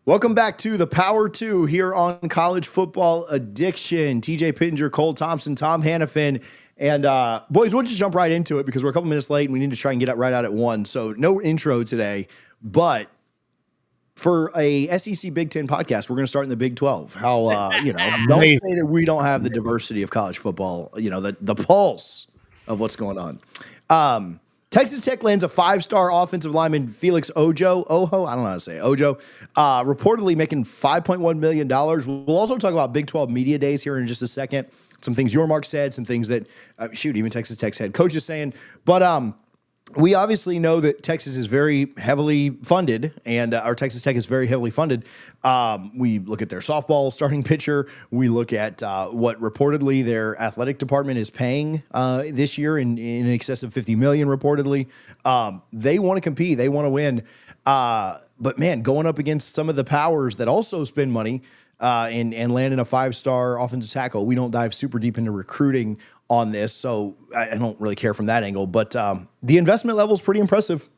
Welcome back to the Power 2 here on College Football Addiction. TJ Pittinger, Cole Thompson, Tom Hannifan. And boys, we'll just jump right into it because we're a couple minutes late and we need to try and get it right out at 1. So no intro today. But for a SEC Big Ten podcast, we're going to start in the Big 12. How, don't say that we don't have the diversity of college football, the pulse of what's going on. Texas Tech lands a 5-star offensive lineman, Felix Ojo, I don't know how to say it, Ojo, reportedly making $5.1 million. We'll also talk about Big 12 Media Days here in just a second. Some things Yormark said, some things that, even Texas Tech's head coach is saying. But we obviously know that Texas is very heavily funded, and our Texas Tech is very heavily funded. We look at their softball starting pitcher. We look at what reportedly their athletic department is paying this year in excess of $50 million. Reportedly, they want to compete. They want to win. But man, going up against some of the powers that also spend money and landing a 5-star offensive tackle. We don't dive super deep into recruiting on this, so I don't really care from that angle, but the investment level is pretty impressive.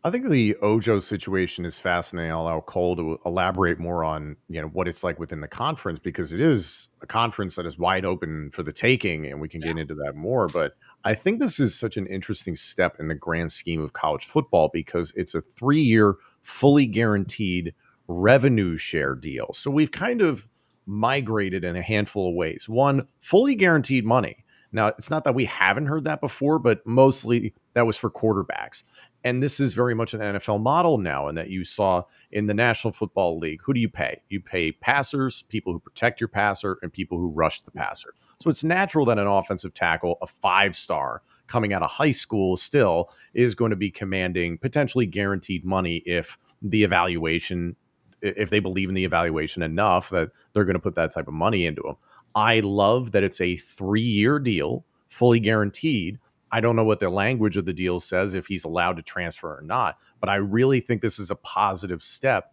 I think the Ojo situation is fascinating. I'll allow Cole to elaborate more on what it's like within the conference, because it is a conference that is wide open for the taking, and we can get into that more. But I think this is such an interesting step in the grand scheme of college football because it's a 3-year, fully guaranteed revenue share deal. So we've kind of migrated in a handful of ways. One, fully guaranteed money. Now, it's not that we haven't heard that before, but mostly that was for quarterbacks. And this is very much an NFL model now, and that you saw in the National Football League. Who do you pay? You pay passers, people who protect your passer, and people who rush the passer. So it's natural that an offensive tackle, a 5-star coming out of high school still, is going to be commanding potentially guaranteed money if they believe in the evaluation enough that they're going to put that type of money into them. I love that it's a 3-year deal, fully guaranteed. I don't know what the language of the deal says, if he's allowed to transfer or not, but I really think this is a positive step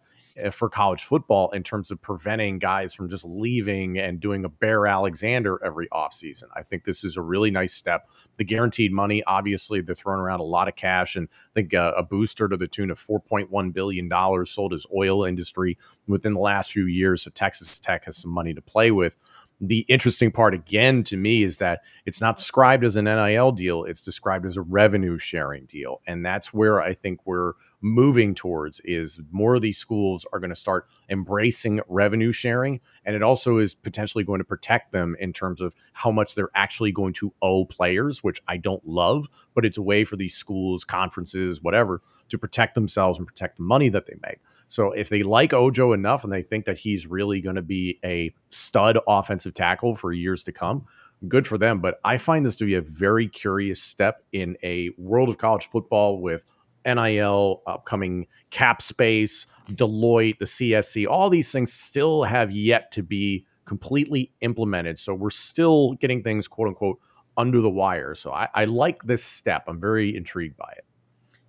for college football in terms of preventing guys from just leaving and doing a Bear Alexander every offseason. I think this is a really nice step. The guaranteed money, obviously, they're throwing around a lot of cash, and I think a booster to the tune of $4.1 billion sold his oil industry within the last few years. So Texas Tech has some money to play with. The interesting part, again, to me, is that it's not described as an NIL deal. It's described as a revenue sharing deal. And that's where I think we're moving towards, is more of these schools are going to start embracing revenue sharing. And it also is potentially going to protect them in terms of how much they're actually going to owe players, which I don't love, but it's a way for these schools, conferences, whatever, to protect themselves and protect the money that they make. So if they like Ojo enough and they think that he's really going to be a stud offensive tackle for years to come, good for them. But I find this to be a very curious step in a world of college football with NIL, upcoming cap space, Deloitte, the CSC, all these things still have yet to be completely implemented. So we're still getting things, quote unquote, under the wire. So I like this step. I'm very intrigued by it.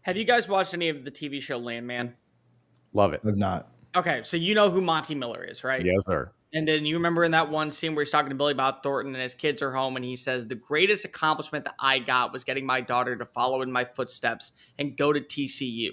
Have you guys watched any of the TV show Landman? Love it. I've not. Okay, so you know who Monty Miller is, right? Yes, sir. And then you remember in that one scene where he's talking to Billy Bob Thornton and his kids are home, and he says, the greatest accomplishment that I got was getting my daughter to follow in my footsteps and go to TCU.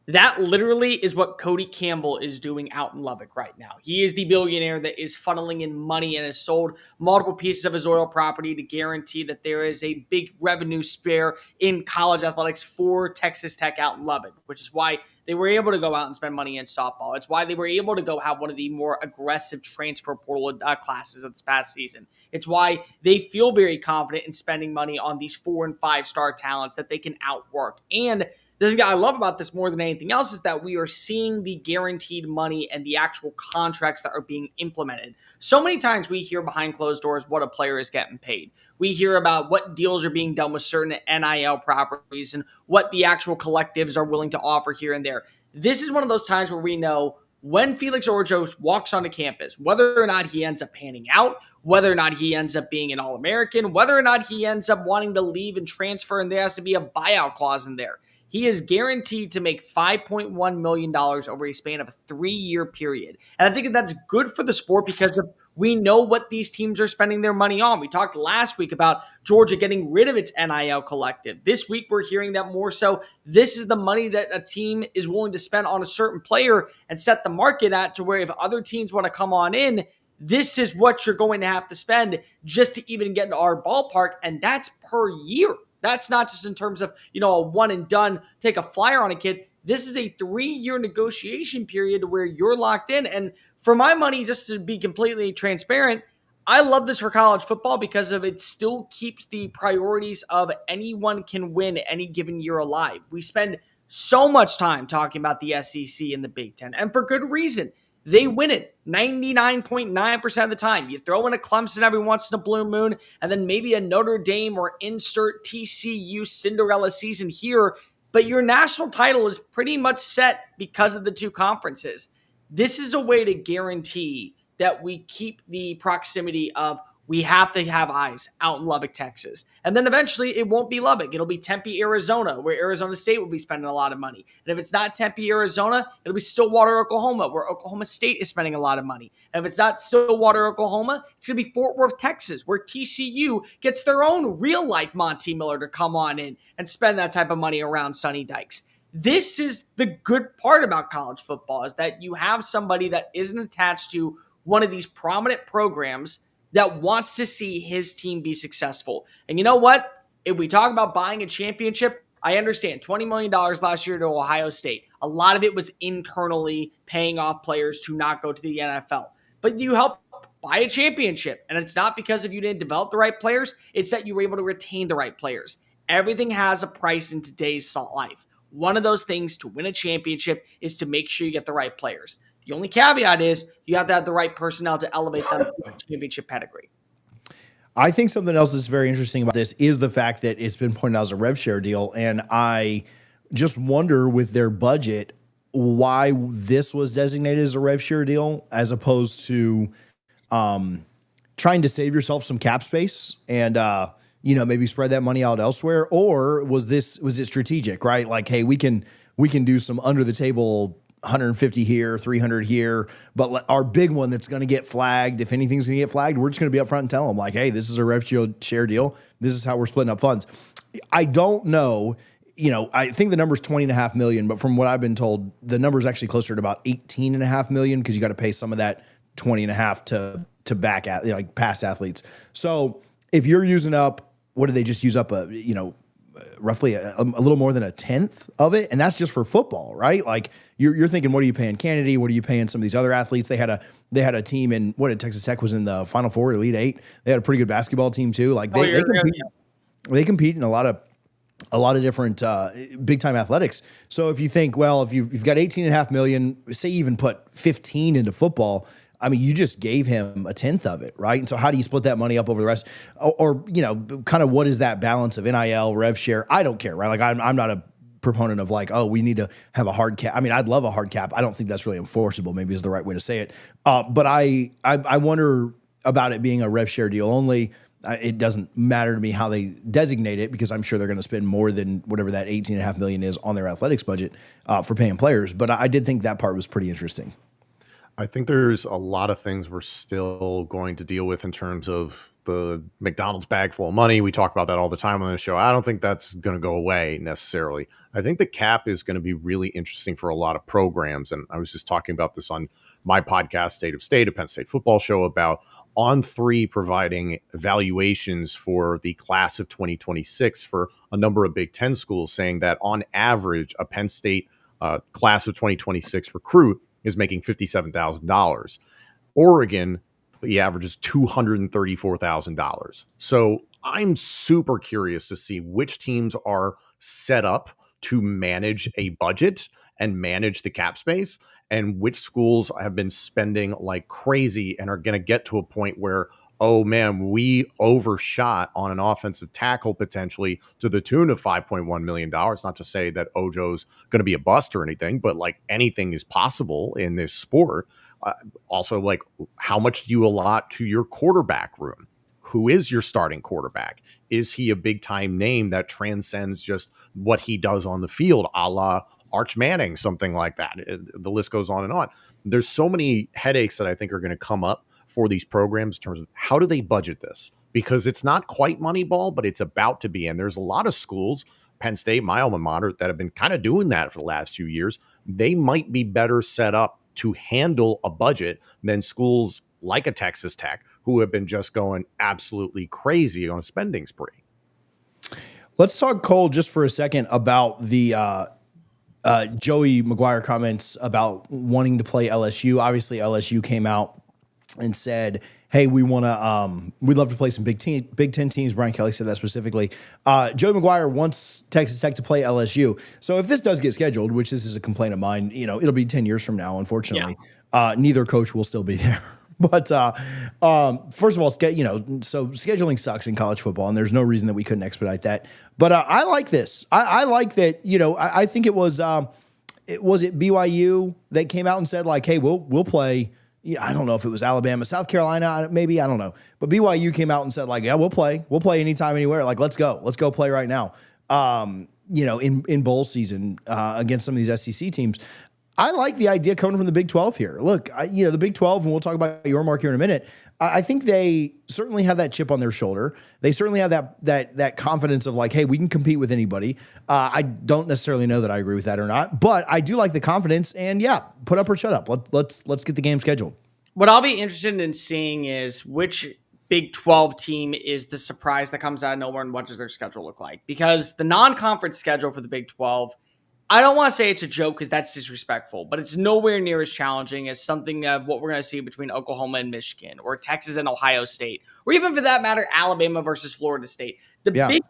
That literally is what Cody Campbell is doing out in Lubbock right now. He is the billionaire that is funneling in money and has sold multiple pieces of his oil property to guarantee that there is a big revenue spare in college athletics for Texas Tech out in Lubbock, which is why they were able to go out and spend money in softball. It's why they were able to go have one of the more aggressive transfer portal classes of this past season. It's why they feel very confident in spending money on these 4- and 5-star talents that they can outwork. And the thing that I love about this more than anything else is that we are seeing the guaranteed money and the actual contracts that are being implemented. So many times we hear behind closed doors what a player is getting paid. We hear about what deals are being done with certain NIL properties and what the actual collectives are willing to offer here and there. This is one of those times where we know when Felix Ojo walks onto campus, whether or not he ends up panning out, whether or not he ends up being an All-American, whether or not he ends up wanting to leave and transfer and there has to be a buyout clause in there. He is guaranteed to make $5.1 million over a span of a 3-year period. And I think that's good for the sport because we know what these teams are spending their money on. We talked last week about Georgia getting rid of its NIL collective. This week, we're hearing that more so this is the money that a team is willing to spend on a certain player and set the market at, to where if other teams want to come on in, this is what you're going to have to spend just to even get into our ballpark. And that's per year. That's not just in terms of, a one and done, take a flyer on a kid. This is a 3-year negotiation period where you're locked in. And for my money, just to be completely transparent, I love this for college football because of it still keeps the priorities of anyone can win any given year alive. We spend so much time talking about the SEC and the Big Ten, and for good reason. They win it 99.9% of the time. You throw in a Clemson every once in a blue moon, and then maybe a Notre Dame or insert TCU Cinderella season here, but your national title is pretty much set because of the two conferences. This is a way to guarantee that we keep the proximity of we have to have eyes out in Lubbock, Texas. And then eventually it won't be Lubbock. It'll be Tempe, Arizona, where Arizona State will be spending a lot of money. And if it's not Tempe, Arizona, it'll be Stillwater, Oklahoma, where Oklahoma State is spending a lot of money. And if it's not Stillwater, Oklahoma, it's going to be Fort Worth, Texas, where TCU gets their own real-life Monty Miller to come on in and spend that type of money around Sonny Dykes. This is the good part about college football, is that you have somebody that isn't attached to one of these prominent programs that wants to see his team be successful. And you know what? If we talk about buying a championship, I understand $20 million last year to Ohio State. A lot of it was internally paying off players to not go to the NFL. But you help buy a championship. And it's not because of you didn't develop the right players. It's that you were able to retain the right players. Everything has a price in today's life. One of those things to win a championship is to make sure you get the right players. The only caveat is you have to have the right personnel to elevate them to the championship pedigree. I think something else that's very interesting about this is the fact that it's been pointed out as a rev share deal. And I just wonder, with their budget, why this was designated as a rev share deal as opposed to trying to save yourself some cap space and maybe spread that money out elsewhere. Or was it strategic, right? Like, hey, we can do some under the table 150 here, 300 here, but our big one that's going to get flagged, if anything's going to get flagged, we're just going to be upfront and tell them, like, hey, this is a rev share deal. This is how we're splitting up funds. I don't know. I think the number's $20.5 million, but from what I've been told, the number is actually closer to about $18.5 million because you got to pay some of that 20.5 to back at like past athletes. So if you're using up, what do they just use up roughly a little more than a tenth of it. And that's just for football, right? Like you're thinking, what are you paying Kennedy? What are you paying some of these other athletes? They had a team in Texas Tech was in the Final Four, Elite Eight. They had a pretty good basketball team too. Like they compete in a lot of different big time athletics. So if you think, well, if you've got $18.5 million, say you even put 15 into football, I mean, you just gave him a tenth of it, right? And so how do you split that money up over the rest? Or kind of what is that balance of NIL, rev share? I don't care, right? Like I'm not a proponent of like, oh, we need to have a hard cap. I mean, I'd love a hard cap. I don't think that's really enforceable, maybe is the right way to say it. But I wonder about it being a rev share deal only. It doesn't matter to me how they designate it because I'm sure they're going to spend more than whatever that $18.5 million is on their athletics budget for paying players. But I did think that part was pretty interesting. I think there's a lot of things we're still going to deal with in terms of the McDonald's bag full of money. We talk about that all the time on the show. I don't think that's going to go away necessarily. I think the cap is going to be really interesting for a lot of programs. And I was just talking about this on my podcast, State of State, a Penn State football show, about On3 providing evaluations for the class of 2026 for a number of Big Ten schools, saying that on average, a Penn State class of 2026 recruit is making $57,000. Oregon, the average is $234,000. So I'm super curious to see which teams are set up to manage a budget and manage the cap space, and which schools have been spending like crazy and are going to get to a point where, oh man, we overshot on an offensive tackle potentially to the tune of $5.1 million. Not to say that Ojo's going to be a bust or anything, but like anything is possible in this sport. Also, like, how much do you allot to your quarterback room? Who is your starting quarterback? is he a big time name that transcends just what he does on the field, a la Arch Manning, something like that. The list goes on and on. There's so many headaches that I think are going to come up for these programs in terms of how do they budget this? Because it's not quite Moneyball, but it's about to be. And there's a lot of schools, Penn State, my alma mater, that have been kind of doing that for the last few years. They might be better set up to handle a budget than schools like a Texas Tech, who have been just going absolutely crazy on a spending spree. Let's talk, Cole, just for a second about the Joey McGuire comments about wanting to play LSU. Obviously, LSU came out and said, hey, we want to, we'd love to play some Big Ten teams. Brian Kelly said that specifically. Joey McGuire wants Texas Tech to play LSU. So if this does get scheduled, which this is a complaint of mine, it'll be 10 years from now, unfortunately. Yeah. Neither coach will still be there. But first of all, so scheduling sucks in college football, and there's no reason that we couldn't expedite that. But I like this. I like that. I think it was BYU that came out and said, like, hey, we'll play. Yeah, I don't know if it was Alabama, South Carolina, maybe, I don't know. But BYU came out and said, like, yeah, we'll play anytime, anywhere. Like, let's go play right now. In bowl season against some of these SEC teams. I like the idea coming from the Big 12 here. Look, the Big 12, and we'll talk about your mark here in a minute. I think they certainly have that chip on their shoulder. They certainly have that confidence of like, hey, we can compete with anybody. I don't necessarily know that I agree with that or not, but I do like the confidence. And yeah, put up or shut up. Let's get the game scheduled. What I'll be interested in seeing is which Big 12 team is the surprise that comes out of nowhere, and what does their schedule look like? Because the non-conference schedule for the Big 12, I don't want to say it's a joke because that's disrespectful, but it's nowhere near as challenging as something of what we're going to see between Oklahoma and Michigan, or Texas and Ohio State, or even for that matter, Alabama versus Florida State. Big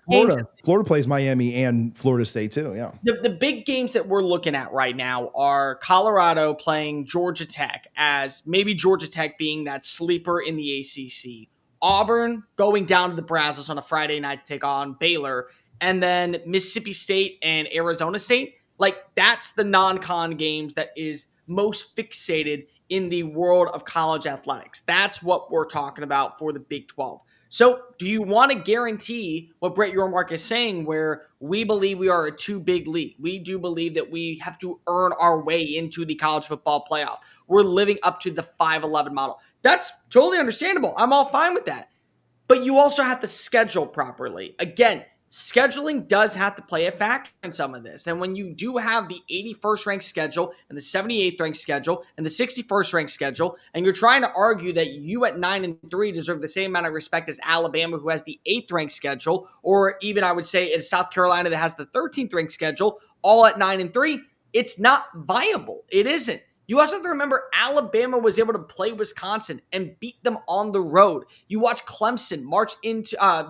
Florida plays Miami and Florida State too. Yeah. The big games that we're looking at right now are Colorado playing Georgia Tech, as maybe Georgia Tech being that sleeper in the ACC. Auburn going down to the Brazos on a Friday night to take on Baylor, and then Mississippi State and Arizona State. Like, that's the non-con games that is most fixated in the world of college athletics. That's what we're talking about for the Big 12. So do you want to guarantee what Brett Yormark is saying, where we believe we are a too big league? We do believe that we have to earn our way into the college football playoff. We're living up to the 5-11 model. That's totally understandable. I'm all fine with that. But you also have to schedule properly. Again, scheduling does have to play a factor in some of this. And when you do have the 81st ranked schedule and the 78th ranked schedule and the 61st ranked schedule, and you're trying to argue that you at 9-3 deserve the same amount of respect as Alabama, who has the 8th ranked schedule, or even I would say it's South Carolina that has the 13th ranked schedule, all at 9-3, it's not viable. It isn't. You also have to remember Alabama was able to play Wisconsin and beat them on the road. You watch Clemson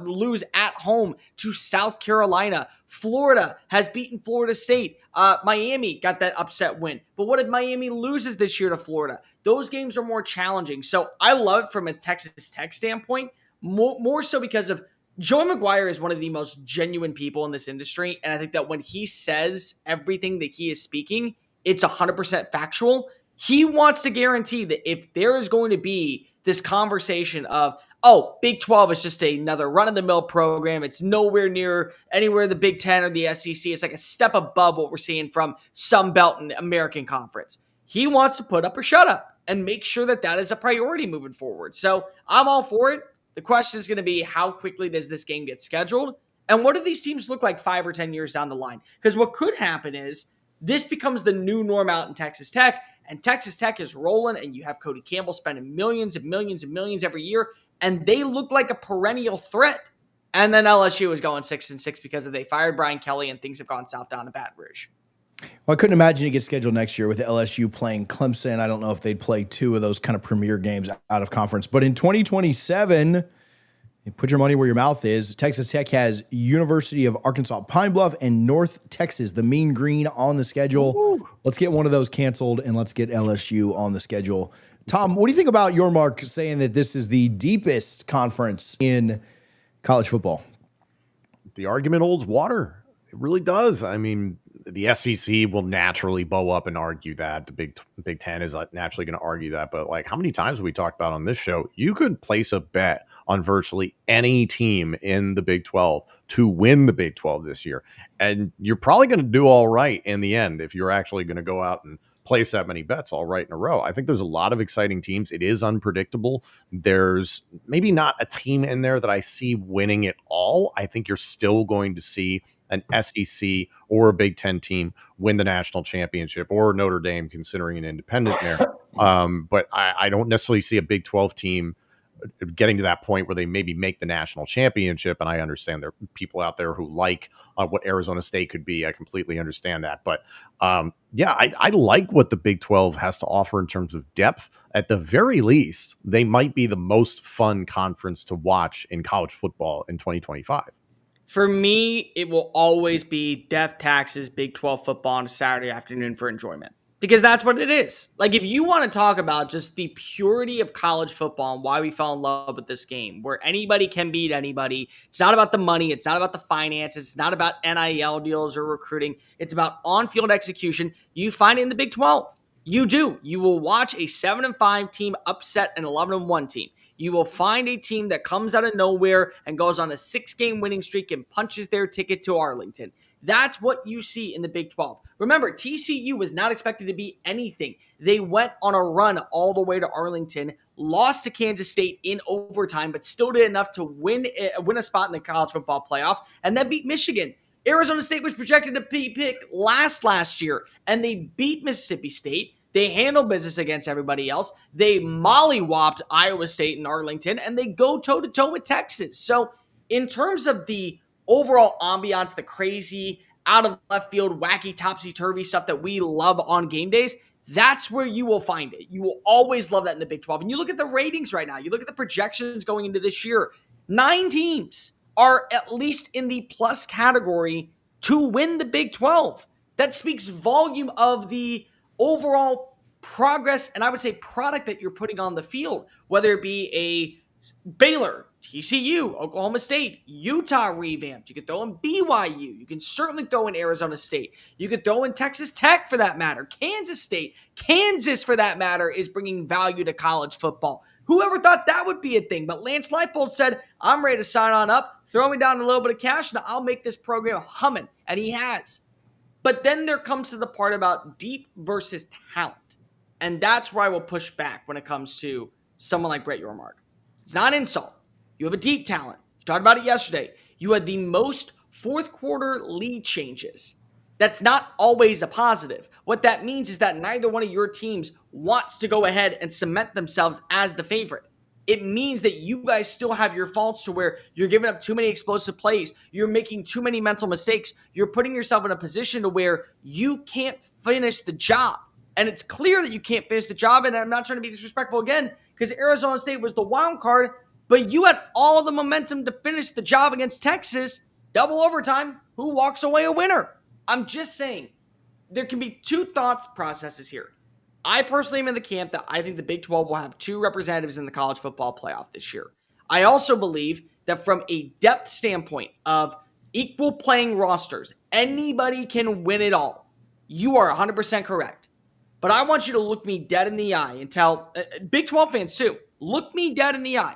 lose at home to South Carolina. Florida has beaten Florida State. Miami got that upset win. But what did Miami lose this year to Florida? Those games are more challenging. So I love it from a Texas Tech standpoint, more so because of Joey McGuire is one of the most genuine people in this industry. And I think that when he says everything that he is speaking, it's 100% factual. He wants to guarantee that if there is going to be this conversation of, oh, Big 12 is just another run-of-the-mill program, it's nowhere near anywhere the Big 10 or the SEC, it's like a step above what we're seeing from Sun Belt and American Conference. He wants to put up or shut up and make sure that that is a priority moving forward. So I'm all for it. The question is going to be, how quickly does this game get scheduled? And what do these teams look like 5 or 10 years down the line? Because what could happen is this becomes the new norm out in Texas Tech, and Texas Tech is rolling, and you have Cody Campbell spending millions and millions and millions every year, and they look like a perennial threat. And then LSU is going 6-6 because they fired Brian Kelly, and things have gone south down to Baton Rouge. Well, I couldn't imagine it gets scheduled next year with LSU playing Clemson. I don't know if they'd play 2 of those kind of premier games out of conference. But in 2027, put your money where your mouth is. Texas Tech has University of Arkansas Pine Bluff and North Texas, the Mean Green, on the schedule. Ooh. Let's get one of those canceled, and let's get LSU on the schedule. Tom, what do you think about Yormark saying that this is the deepest conference in college football? The argument holds water. It really does. I mean, the SEC will naturally bow up and argue that. The Big Ten is naturally going to argue that. But like, how many times have we talked about on this show? You could place a bet on virtually any team in the Big 12 to win the Big 12 this year, and you're probably going to do all right in the end if you're actually going to go out and place that many bets all right in a row. I think there's a lot of exciting teams. It is unpredictable. There's maybe not a team in there that I see winning it all. I think you're still going to see an SEC or a Big Ten team win the national championship, or Notre Dame considering an independent there. But I don't necessarily see a Big 12 team getting to that point where they maybe make the national championship. And I understand there are people out there who like what Arizona State could be. I completely understand that. But yeah, I like what the Big 12 has to offer in terms of depth. At the very least, they might be the most fun conference to watch in college football in 2025. For me, it will always be death taxes, Big 12 football on a Saturday afternoon for enjoyment. Because that's what it is. Like, if you want to talk about just the purity of college football and why we fell in love with this game, where anybody can beat anybody, it's not about the money, it's not about the finances, it's not about NIL deals or recruiting, it's about on-field execution. You find it in the Big 12. You do. You will watch a 7-5 team upset an 11-1 team. You will find a team that comes out of nowhere and goes on a 6-game winning streak and punches their ticket to Arlington. That's what you see in the Big 12. Remember, TCU was not expected to be anything. They went on a run all the way to Arlington, lost to Kansas State in overtime, but still did enough to win a spot in the college football playoff, and then beat Michigan. Arizona State was projected to be picked last year, and they beat Mississippi State. They handle business against everybody else. They mollywopped Iowa State and Arlington, and they go toe-to-toe with Texas. So in terms of the overall ambiance, the crazy, out of left field, wacky, topsy-turvy stuff that we love on game days, that's where you will find it. You will always love that in the Big 12. And you look at the ratings right now. You look at the projections going into this year. 9 teams are at least in the plus category to win the Big 12. That speaks volume of the overall progress and I would say product that you're putting on the field, whether it be a Baylor, TCU, Oklahoma State, Utah revamped. You could throw in BYU. You can certainly throw in Arizona State. You could throw in Texas Tech for that matter. Kansas State, Kansas for that matter, is bringing value to college football. Whoever thought that would be a thing? But Lance Leipold said, I'm ready to sign on up, throw me down a little bit of cash, and I'll make this program humming. And he has. But then there comes to the part about deep versus talent. And that's where I will push back when it comes to someone like Brett Yormark. It's not an insult. You have a deep talent. You talked about it yesterday. You had the most fourth quarter lead changes. That's not always a positive. What that means is that neither one of your teams wants to go ahead and cement themselves as the favorite. It means that you guys still have your faults to where you're giving up too many explosive plays. You're making too many mental mistakes. You're putting yourself in a position to where you can't finish the job. And it's clear that you can't finish the job. And I'm not trying to be disrespectful again, because Arizona State was the wild card, but you had all the momentum to finish the job against Texas. Double overtime. Who walks away a winner? I'm just saying, there can be two thoughts processes here. I personally am in the camp that I think the Big 12 will have 2 representatives in the college football playoff this year. I also believe that from a depth standpoint of equal playing rosters, anybody can win it all. You are 100% correct. But I want you to look me dead in the eye and tell, Big 12 fans too, look me dead in the eye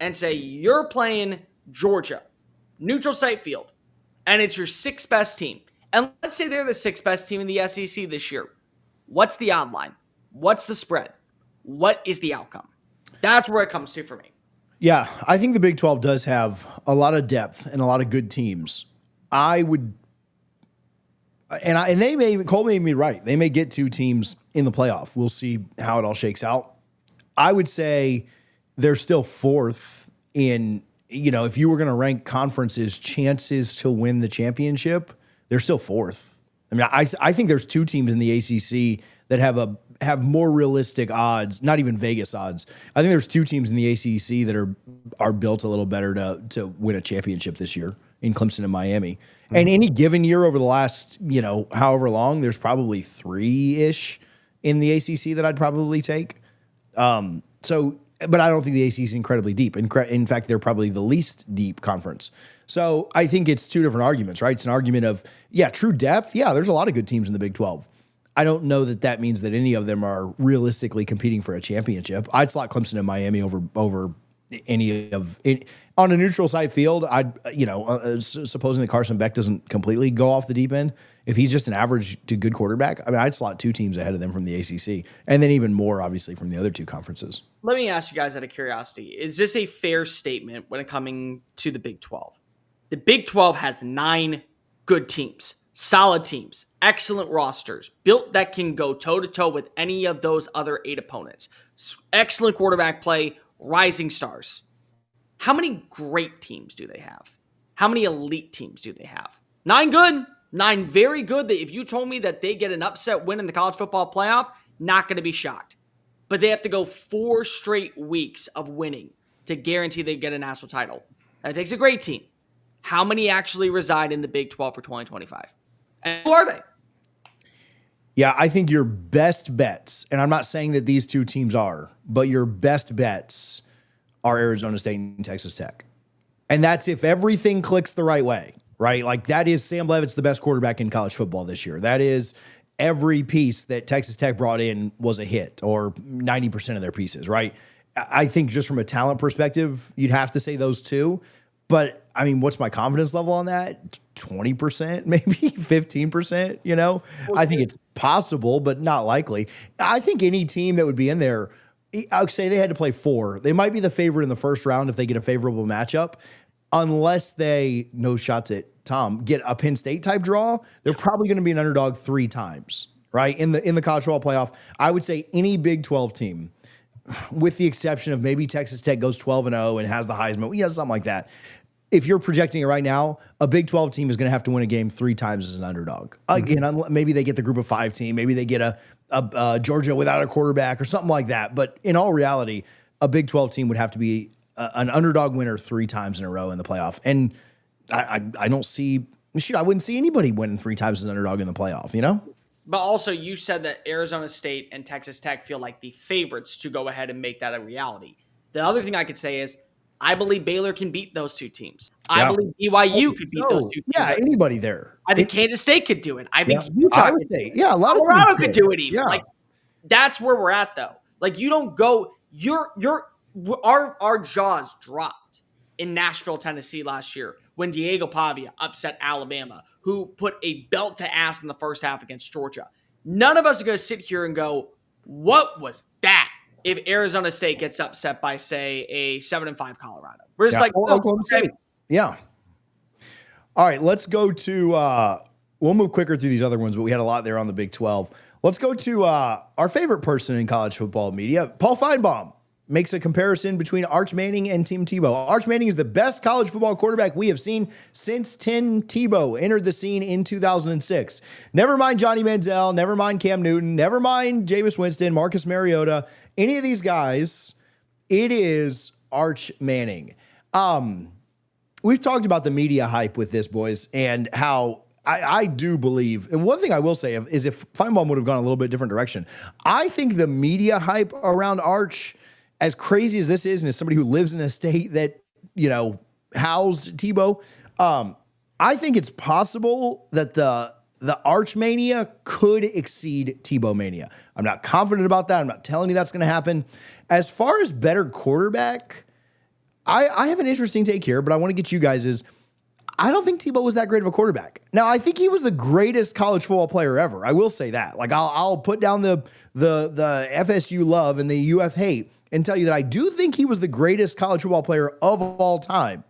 and say, you're playing Georgia, neutral site field, and it's your 6th best team. And let's say they're the 6th best team in the SEC this year. What's the odd line? What's the spread? What is the outcome? That's where it comes to for me. Yeah, I think the Big 12 does have a lot of depth and a lot of good teams. I would, and they may, Cole may be right. They may get 2 teams in the playoff. We'll see how it all shakes out. I would say they're still 4th in, if you were going to rank conferences' chances to win the championship, they're still 4th. I mean, I think there's 2 teams in the ACC that have more realistic odds, not even Vegas odds. I think there's 2 teams in the ACC that are built a little better to win a championship this year in Clemson and Miami. Mm-hmm. And any given year over the last, however long, there's probably 3-ish in the ACC that I'd probably take. But I don't think the ACC is incredibly deep. In fact, they're probably the least deep conference. So I think it's two different arguments, right? It's an argument of, yeah, true depth. Yeah, there's a lot of good teams in the Big 12. I don't know that means that any of them are realistically competing for a championship. I'd slot Clemson and Miami over any of it. On a neutral site field, supposing that Carson Beck doesn't completely go off the deep end, if he's just an average to good quarterback, I mean, I'd slot two teams ahead of them from the ACC, and then even more, obviously, from the other two conferences. Let me ask you guys out of curiosity, is this a fair statement when it coming to the Big 12? The Big 12 has 9 good teams, solid teams, excellent rosters, built that can go toe-to-toe with any of those other 8 opponents. Excellent quarterback play, rising stars. How many great teams do they have? How many elite teams do they have? 9 good, 9 very good. That if you told me that they get an upset win in the college football playoff, not going to be shocked. But they have to go 4 straight weeks of winning to guarantee they get a national title. That takes a great team. How many actually reside in the Big 12 for 2025? And who are they? Yeah, I think your best bets, and I'm not saying that these two teams are, but your best bets are Arizona State and Texas Tech. And that's if everything clicks the right way, right? Like that is Sam Leavitt's the best quarterback in college football this year. That is every piece that Texas Tech brought in was a hit, or 90% of their pieces, right? I think just from a talent perspective, you'd have to say those two. But I mean, what's my confidence level on that? 20%, maybe 15%, you know? I think it's possible, but not likely. I think any team that would be in there, I'd say they had to play 4. They might be the favorite in the first round if they get a favorable matchup, unless they, no shots at Tom, get a Penn State type draw. They're probably going to be an underdog 3 times, right? In the college football playoff, I would say any Big 12 team, with the exception of maybe Texas Tech goes 12-0 and has the Heisman, something like that. If you're projecting it right now, a Big 12 team is going to have to win a game 3 times as an underdog. Again, maybe they get the group of 5 team. Maybe they get a Georgia without a quarterback or something like that. But in all reality, a Big 12 team would have to be an underdog winner 3 times in a row in the playoff. And I don't see, I wouldn't see anybody winning 3 times as an underdog in the playoff, you know? But also, you said that Arizona State and Texas Tech feel like the favorites to go ahead and make that a reality. The other thing I could say is, I believe Baylor can beat those 2 teams. I believe BYU could beat those 2 teams. Yeah, anybody there. I think Kansas State could do it. I think Utah could do it. Yeah, a lot of Colorado could do it even. Yeah. Like, that's where we're at, though. Like, you don't go. Our jaws dropped in Nashville, Tennessee last year when Diego Pavia upset Alabama, who put a belt to ass in the first half against Georgia. None of us are going to sit here and go, "What was that?" If Arizona State gets upset by, say, a 7-5 Colorado. We're just Oklahoma State. Yeah. All right, let's go to we'll move quicker through these other ones, but we had a lot there on the Big 12. Let's go to our favorite person in college football media. Paul Feinbaum makes a comparison between Arch Manning and Tim Tebow. Arch Manning is the best college football quarterback we have seen since Tim Tebow entered the scene in 2006. Never mind Johnny Manziel, never mind Cam Newton, never mind Jameis Winston, Marcus Mariota, any of these guys. It is Arch Manning. We've talked about the media hype with this, boys, and how I do believe, and one thing I will say is if Feinbaum would have gone a little bit different direction, I think the media hype around Arch, as crazy as this is, and as somebody who lives in a state that, housed Tebow, I think it's possible that the Arch mania could exceed Tebow mania. I'm not confident about that. I'm not telling you that's going to happen. As far as better quarterback, I have an interesting take here, but I want to get you guys' I don't think Tebow was that great of a quarterback. Now, I think he was the greatest college football player ever. I will say that. Like, I'll put down the FSU love and the UF hate and tell you that I do think he was the greatest college football player of all time.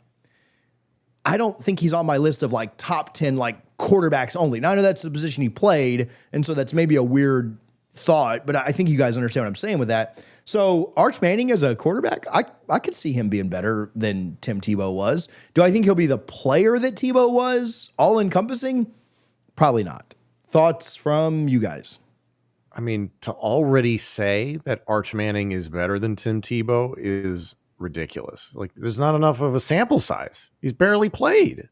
I don't think he's on my list of like top 10 like quarterbacks only. Now, I know that's the position he played, and so that's maybe a weird thought, but I think you guys understand what I'm saying with that. So Arch Manning as a quarterback, I could see him being better than Tim Tebow was. Do I think he'll be the player that Tebow was, all encompassing? Probably not. Thoughts from you guys? I mean, to already say that Arch Manning is better than Tim Tebow is ridiculous. Like, there's not enough of a sample size. He's barely played.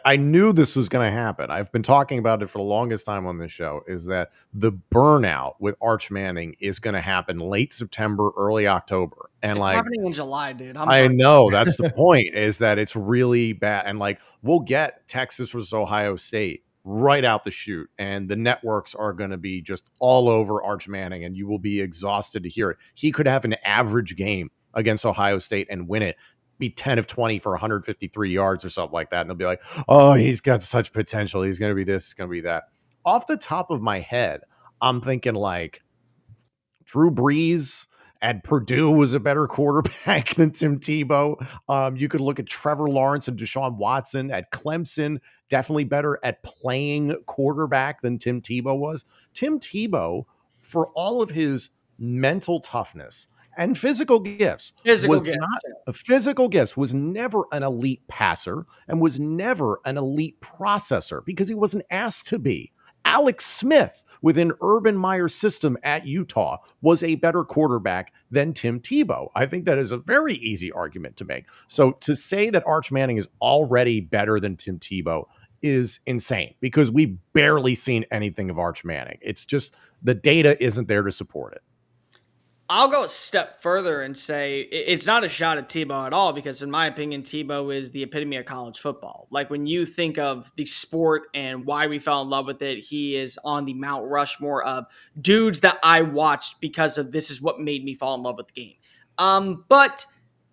I knew this was going to happen. I've been talking about it for the longest time on this show, is that the burnout with Arch Manning is going to happen late September, early October. And It's like, happening in July, dude. I know that's the point, is that it's really bad. And like, we'll get Texas versus Ohio State right out the chute, and the networks are going to be just all over Arch Manning, and you will be exhausted to hear it. He could have an average game against Ohio State and win it, be 10 of 20 for 153 yards or something like that. And they'll be like, oh, he's got such potential. He's going to be this, he's going to be that. Off the top of my head, I'm thinking like Drew Brees at Purdue was a better quarterback than Tim Tebow. You could look at Trevor Lawrence and Deshaun Watson at Clemson, definitely better at playing quarterback than Tim Tebow was. Tim Tebow, for all of his mental toughness and physical gifts, was never an elite passer and was never an elite processor because he wasn't asked to be. Alex Smith within Urban Meyer's system at Utah was a better quarterback than Tim Tebow. I think that is a very easy argument to make. So to say that Arch Manning is already better than Tim Tebow is insane because we've barely seen anything of Arch Manning. It's just the data isn't there to support it. I'll go a step further and say it's not a shot at Tebow at all because, in my opinion, Tebow is the epitome of college football. Like, when you think of the sport and why we fell in love with it, he is on the Mount Rushmore of dudes that I watched because of this is what made me fall in love with the game. But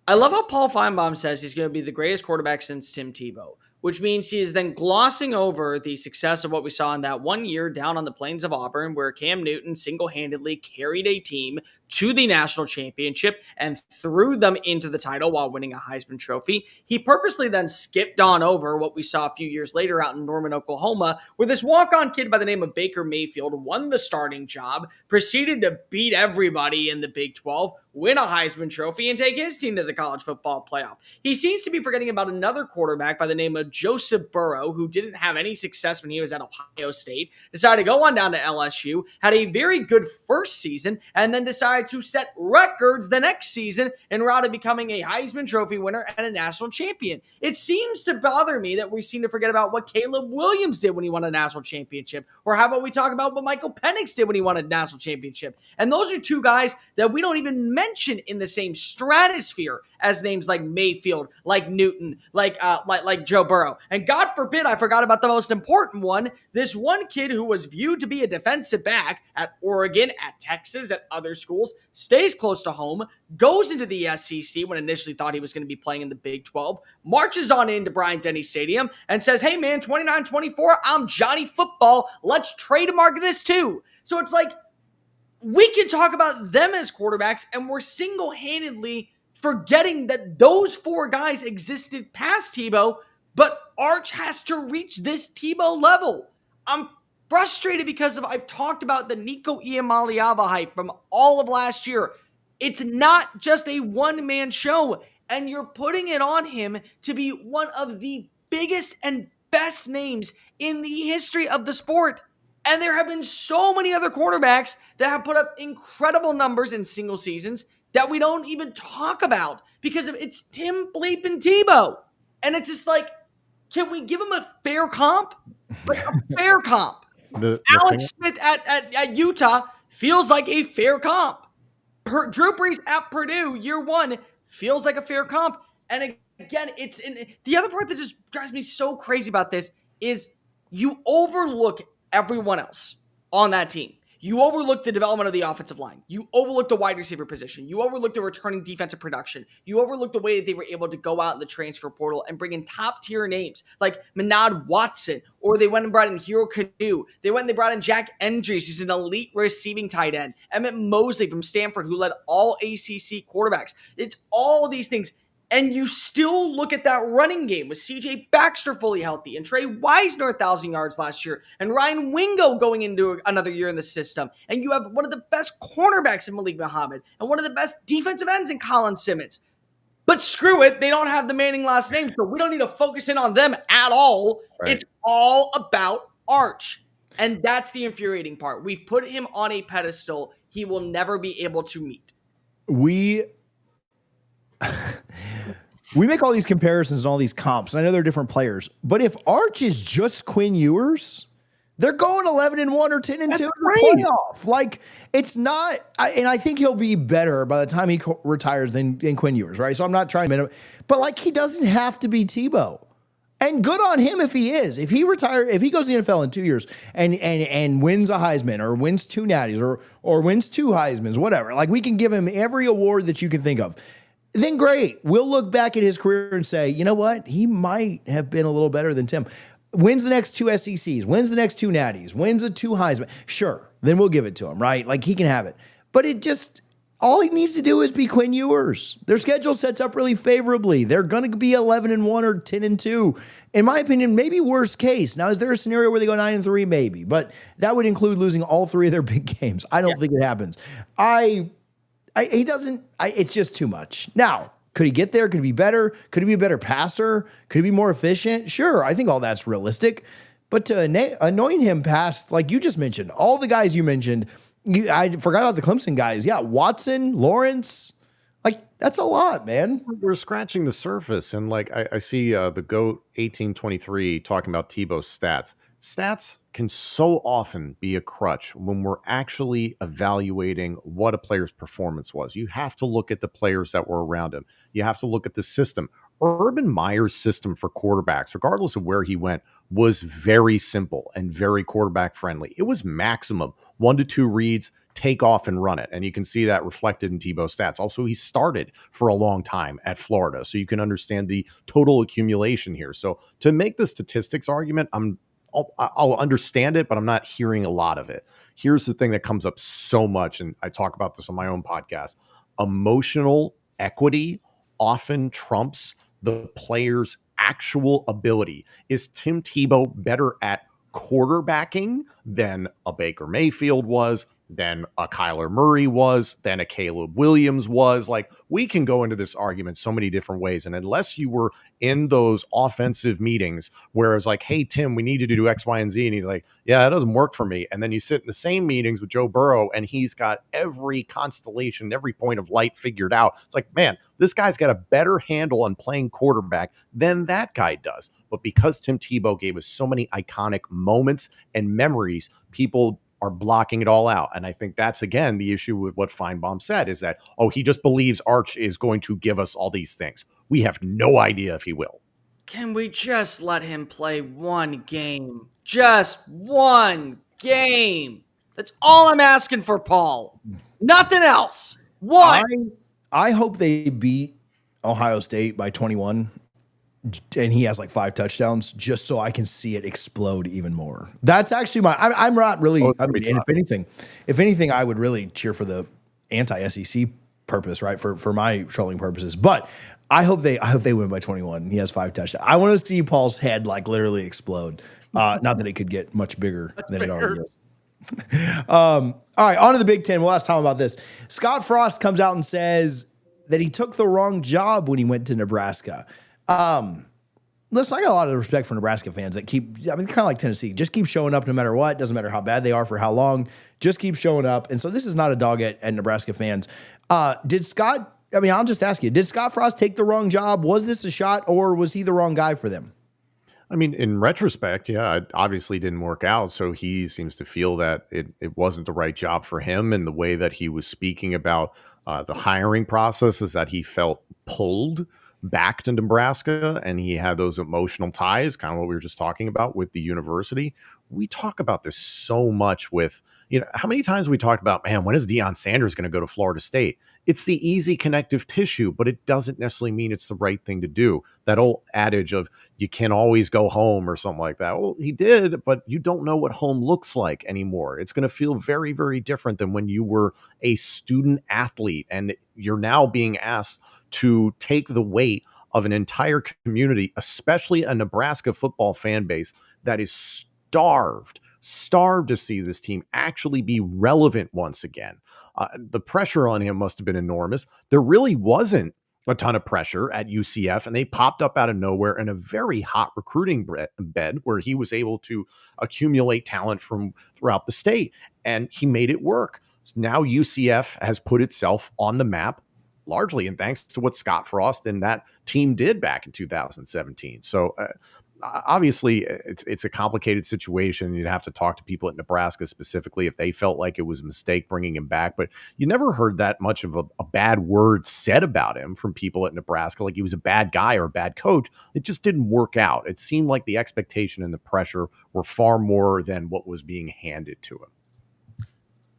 I love how Paul Feinbaum says he's going to be the greatest quarterback since Tim Tebow, which means he is then glossing over the success of what we saw in that 1 year down on the plains of Auburn, where Cam Newton single-handedly carried a team to the national championship and threw them into the title while winning a Heisman Trophy. He purposely then skipped on over what we saw a few years later out in Norman, Oklahoma, where this walk-on kid by the name of Baker Mayfield won the starting job, proceeded to beat everybody in the Big 12, win a Heisman Trophy, and take his team to the college football playoff. He seems to be forgetting about another quarterback by the name of Joseph Burrow, who didn't have any success when he was at Ohio State, decided to go on down to LSU, had a very good first season, and then decided to set records the next season en route to becoming a Heisman Trophy winner and a national champion. It seems to bother me that we seem to forget about what Caleb Williams did when he won a national championship, or how about we talk about what Michael Penix did when he won a national championship. And those are two guys that we don't even mention in the same stratosphere as names like Mayfield, like Newton, like Joe Burrow. And God forbid I forgot about the most important one, this one kid who was viewed to be a defensive back at Oregon, at Texas, at other schools, stays close to home, goes into the SEC when initially thought he was going to be playing in the Big 12, marches on into Bryant-Denny Stadium and says, hey man, 29-24, I'm Johnny Football. Let's trademark this too. So it's like, we can talk about them as quarterbacks and we're single-handedly forgetting that those four guys existed past Tebow, but Arch has to reach this Tebow level. I'm frustrated because I've talked about the Nico Iamaleava hype from all of last year. It's not just a one-man show, and you're putting it on him to be one of the biggest and best names in the history of the sport. And there have been so many other quarterbacks that have put up incredible numbers in single seasons that we don't even talk about because it's Tim Bleepin' Tebow. And it's just like, can we give him a fair comp? Like a fair comp. Alex Smith at Utah feels like a fair comp. Drew Brees at Purdue, year one, feels like a fair comp. And again, the other part that just drives me so crazy about this is you overlook everyone else on that team. You overlook the development of the offensive line. You overlook the wide receiver position. You overlook the returning defensive production. You overlook the way that they were able to go out in the transfer portal and bring in top tier names like Minad Watson, or they went and brought in Hero Canoe. They went and they brought in Jack Endries, who's an elite receiving tight end. Emmett Mosley from Stanford, who led all ACC quarterbacks. It's all of these things. And you still look at that running game with C.J. Baxter fully healthy and Trey Wisner 1,000 yards last year and Ryan Wingo going into another year in the system. And you have one of the best cornerbacks in Malik Muhammad and one of the best defensive ends in Colin Simmons. But screw it, they don't have the Manning last name, so we don't need to focus in on them at all. Right. It's all about Arch. And that's the infuriating part. We've put him on a pedestal he will never be able to meet. we make all these comparisons and all these comps, and I know they're different players, but if Arch is just Quinn Ewers, they're going 11-1 or 10-2 in the playoff. Like, it's not, and I think he'll be better by the time he retires than Quinn Ewers, right? So I'm not trying to, but like, he doesn't have to be Tebow. And good on him if he is. If he retires, if he goes to the NFL in 2 years and wins a Heisman or wins 2 Natties or wins 2 Heismans, whatever, like, we can give him every award that you can think of. Then great. We'll look back at his career and say, you know what? He might have been a little better than Tim. Wins the next 2 SECs, wins the next 2 Natties, wins a 2 Heisman. Sure, then we'll give it to him, right? Like, he can have it. But it just, all he needs to do is be Quinn Ewers. Their schedule sets up really favorably. They're going to be 11-1 or 10-2. In my opinion, maybe worst case. Now, is there a scenario where they go 9-3? Maybe. But that would include losing all 3 of their big games. I don't think it happens. He doesn't, it's just too much. Now, could he get there? Could he be better? Could he be a better passer? Could he be more efficient? Sure, I think all that's realistic. But to anoint him past, like you just mentioned, all the guys you mentioned, I forgot about the Clemson guys. Yeah, Watson, Lawrence, like, that's a lot, man. We're scratching the surface. And like, I see the GOAT 1823 talking about Tebow's stats. Stats can so often be a crutch when we're actually evaluating what a player's performance was. You have to look at the players that were around him. You have to look at the system. Urban Meyer's system for quarterbacks, regardless of where he went, was very simple and very quarterback friendly. It was maximum 1 to 2 reads, take off and run it. And you can see that reflected in Tebow's stats. Also, he started for a long time at Florida, so you can understand the total accumulation here. So to make the statistics argument, I'll understand it, but I'm not hearing a lot of it. Here's the thing that comes up so much, and I talk about this on my own podcast. Emotional equity often trumps the player's actual ability. Is Tim Tebow better at quarterbacking than a Baker Mayfield was, than a Kyler Murray was, than a Caleb Williams was? Like, we can go into this argument so many different ways. And unless you were in those offensive meetings where it's like, hey, Tim, we need you to do X, Y, and Z. And he's like, yeah, that doesn't work for me. And then you sit in the same meetings with Joe Burrow and he's got every constellation, every point of light figured out. It's like, man, this guy's got a better handle on playing quarterback than that guy does. But because Tim Tebow gave us so many iconic moments and memories, people are blocking it all out. And I think that's, again, the issue with what Feinbaum said, is that, oh, he just believes Arch is going to give us all these things. We have no idea if he will. Can we just let him play one game? Just one game. That's all I'm asking for, Paul. Nothing else. One. I hope they beat Ohio State by 21. And he has like 5 touchdowns, just so I can see it explode even more. That's actually I'm not really, I mean, if anything, I would really cheer for the anti-SEC purpose, right? For my trolling purposes. But I hope they win by 21. He has 5 touchdowns. I want to see Paul's head like literally explode. Not that it could get much bigger than it already is. All right, on to the Big Ten. We'll ask Tom about this. Scott Frost comes out and says that he took the wrong job when he went to Nebraska. Listen, I got a lot of respect for Nebraska fans that kind of like Tennessee, just keep showing up no matter what. Doesn't matter how bad they are for how long, just keep showing up. And so this is not a dog at Nebraska fans. I'll just ask you, did Scott Frost take the wrong job? Was this a shot, or was he the wrong guy for them? I mean, in retrospect, yeah, it obviously didn't work out. So he seems to feel that it wasn't the right job for him. And the way that he was speaking about the hiring process is that he felt pulled back to Nebraska, and he had those emotional ties, kind of what we were just talking about with the university. We talk about this so much with, how many times we talked about, man, when is Deion Sanders going to go to Florida State? It's the easy connective tissue, but it doesn't necessarily mean it's the right thing to do. That old adage of you can always go home or something like that. Well, he did, but you don't know what home looks like anymore. It's going to feel very, very different than when you were a student athlete and you're now being asked to take the weight of an entire community, especially a Nebraska football fan base that is starved to see this team actually be relevant once again. The pressure on him must have been enormous. There really wasn't a ton of pressure at UCF, and they popped up out of nowhere in a very hot recruiting bed where he was able to accumulate talent from throughout the state, and he made it work. Now UCF has put itself on the map largely and thanks to what Scott Frost and that team did back in 2017. So obviously it's a complicated situation. You'd have to talk to people at Nebraska specifically if they felt like it was a mistake bringing him back, but you never heard that much of a bad word said about him from people at Nebraska, like he was a bad guy or a bad coach. It just didn't work out. It seemed like the expectation and the pressure were far more than what was being handed to him.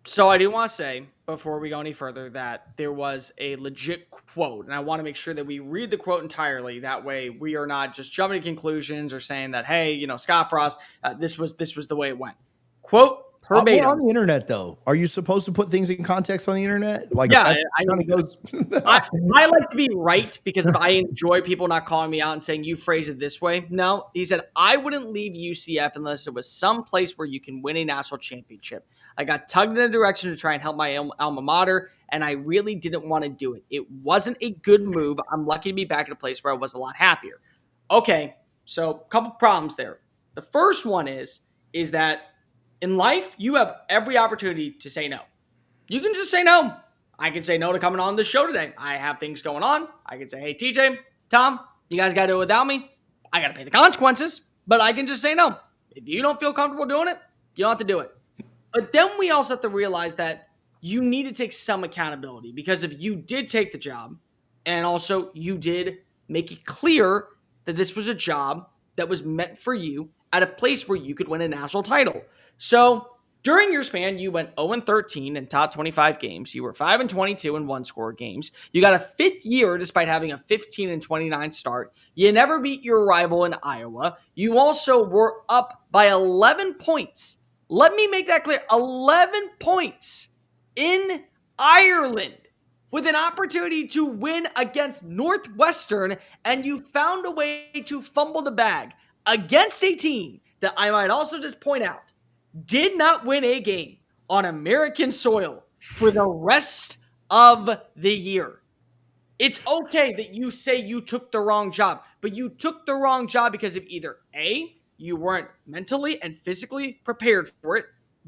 So I do want to say, before we go any further, that there was a legit quote, and I want to make sure that we read the quote entirely. That way we are not just jumping to conclusions or saying that, hey, Scott Frost, this was the way it went. Quote verbatim. On the internet, though, are you supposed to put things in context on the internet? Like, yeah, I like to be right because if I enjoy people not calling me out and saying you phrase it this way. No, he said, I wouldn't leave UCF unless it was some place where you can win a national championship. I got tugged in a direction to try and help my alma mater, and I really didn't want to do it. It wasn't a good move. I'm lucky to be back in a place where I was a lot happier. Okay, so a couple problems there. The first one is that in life, you have every opportunity to say no. You can just say no. I can say no to coming on this show today. I have things going on. I can say, hey, TJ, Tom, you guys got to do it without me. I got to pay the consequences, but I can just say no. If you don't feel comfortable doing it, you don't have to do it. But then we also have to realize that you need to take some accountability because if you did take the job and also you did make it clear that this was a job that was meant for you at a place where you could win a national title. So during your span, you went 0-13 in top 25 games. You were 5-22 in one-score games. You got a fifth year despite having a 15-29 start. You never beat your rival in Iowa. You also were up by 11 points. Let me make that clear. 11 points in Ireland with an opportunity to win against Northwestern, and you found a way to fumble the bag against a team that I might also just point out did not win a game on American soil for the rest of the year. It's okay that you say you took the wrong job, but you took the wrong job because of either A, you weren't mentally and physically prepared for it,